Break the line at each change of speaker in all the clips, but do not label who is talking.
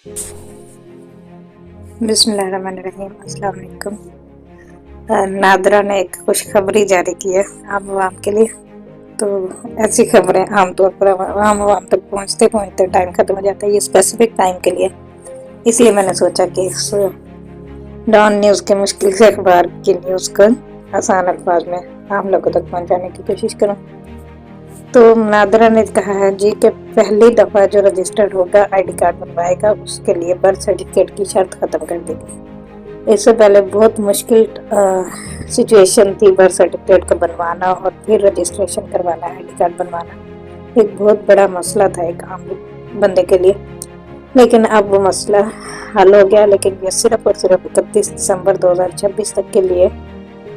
बिस्मिल्लाहिर्रहमानिर्रहीम। अस्सलाम वालेकुम। नादरा ने एक खुशखबरी जारी की है आम आवाम के लिए। तो ऐसी खबरें आमतौर पर आम आवाम तक पहुंचते पहुंचते टाइम खत्म हो जाता है, ये स्पेसिफिक टाइम के लिए। इसलिए मैंने सोचा कि इस डॉन न्यूज़ के मुश्किल से अखबार की न्यूज़ को आसान अल्फाज में आम लोगों तक पहुंचाने की कोशिश करूं। तो नादरा ने कहा है जी कि पहली दफ़ा जो रजिस्टर्ड होगा आईडी कार्ड बनवाएगा उसके लिए बर्थ सर्टिफिकेट की शर्त ख़त्म कर देगी। इससे पहले बहुत मुश्किल सिचुएशन थी बर्थ सर्टिफिकेट को बनवाना और फिर रजिस्ट्रेशन करवाना, आईडी कार्ड बनवाना एक बहुत बड़ा मसला था एक आम बंदे के लिए। लेकिन अब वो मसला हल हो गया, लेकिन ये सिर्फ और सिर्फ 31 दिसंबर 2026 तक के लिए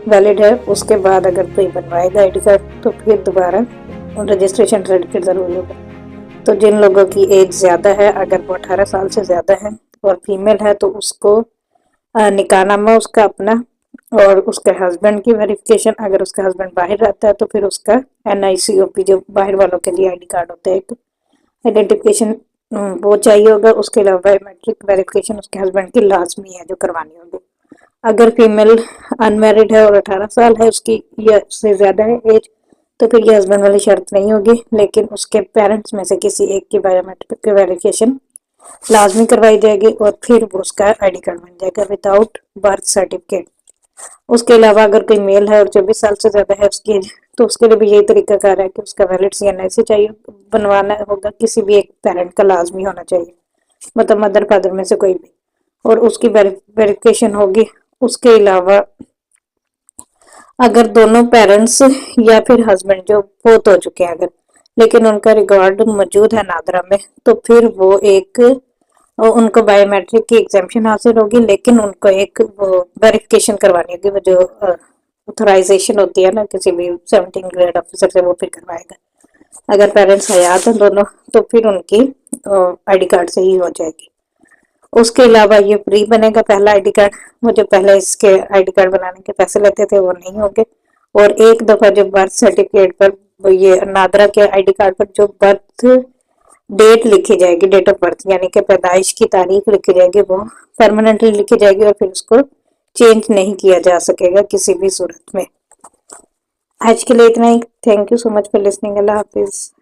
वैलिड है। उसके बाद अगर कोई बनवाएगा आईडी कार्ड तो फिर दोबारा रजिस्ट्रेशन सर्टिफिकेट ज़रूरी होगा। तो जिन लोगों की एज ज़्यादा है, अगर वो 18 साल से ज़्यादा है और फीमेल है, तो उसको निकाहनामा उसका अपना और उसके हस्बैंड की वेरिफिकेशन, अगर उसका हस्बैंड बाहर रहता है तो फिर उसका NICOP जो बाहर वालों के लिए आईडी कार्ड होता है एक आइडेंटिफिकेशन, वो चाहिए होगा। उसके अलावा बायोमेट्रिक वेरिफिकेशन उसके हस्बैंड की लाजमी है जो करवानी होगी। अगर फीमेल अनमैरिड है और 18 साल है उसकी या से ज़्यादा है एज, तो फिर ये हस्बैंड वाली शर्त नहीं होगी, लेकिन उसके पेरेंट्स में से किसी एक की बायोमेट्रिक वेरिफिकेशन लाजमी करवाई जाएगी और फिर वो उसका आईडी कार्ड बन जाएगा विदाउट बर्थ सर्टिफिकेट। उसके अलावा अगर कोई मेल है और 24 साल से ज़्यादा है उसकी एज, तो उसके लिए भी यही तरीकाकार है कि उसका वैलिड CNIC चाहिए, बनवाना होगा, किसी भी एक पेरेंट का लाजमी होना चाहिए, मतलब मदर फादर में से कोई भी, और उसकी वेरिफिकेशन होगी। उसके अलावा अगर दोनों पेरेंट्स या फिर हस्बैंड जो फोत हो चुके हैं अगर, लेकिन उनका रिकॉर्ड मौजूद है नादरा में, तो फिर वो एक उनको बायोमेट्रिक की एग्जाम्पशन हासिल होगी, लेकिन उनको एक वो वेरिफिकेशन करवानी होगी, वो जो ऑथराइजेशन होती है ना किसी भी 17 ग्रेड ऑफिसर से, वो फिर करवाएगा। अगर पेरेंट्स हयात हैं दोनों तो फिर उनकी आईडी कार्ड से ही हो जाएगी। उसके अलावा ये फ्री बनेगा पहला आईडी कार्ड। वो जो पहले इसके आईडी कार्ड बनाने के पैसे लेते थे वो नहीं होंगे। और एक दफ़ा जो बर्थ सर्टिफिकेट पर ये नादरा के आईडी कार्ड पर जो बर्थ डेट लिखी जाएगी, डेट ऑफ बर्थ यानी कि पैदाइश की तारीख लिखी जाएगी, वो परमानेंटली लिखी जाएगी और फिर उसको चेंज नहीं किया जा सकेगा किसी भी सूरत में। आज के लिए इतना ही। Thank you so much for listening. Allah हाफिज़।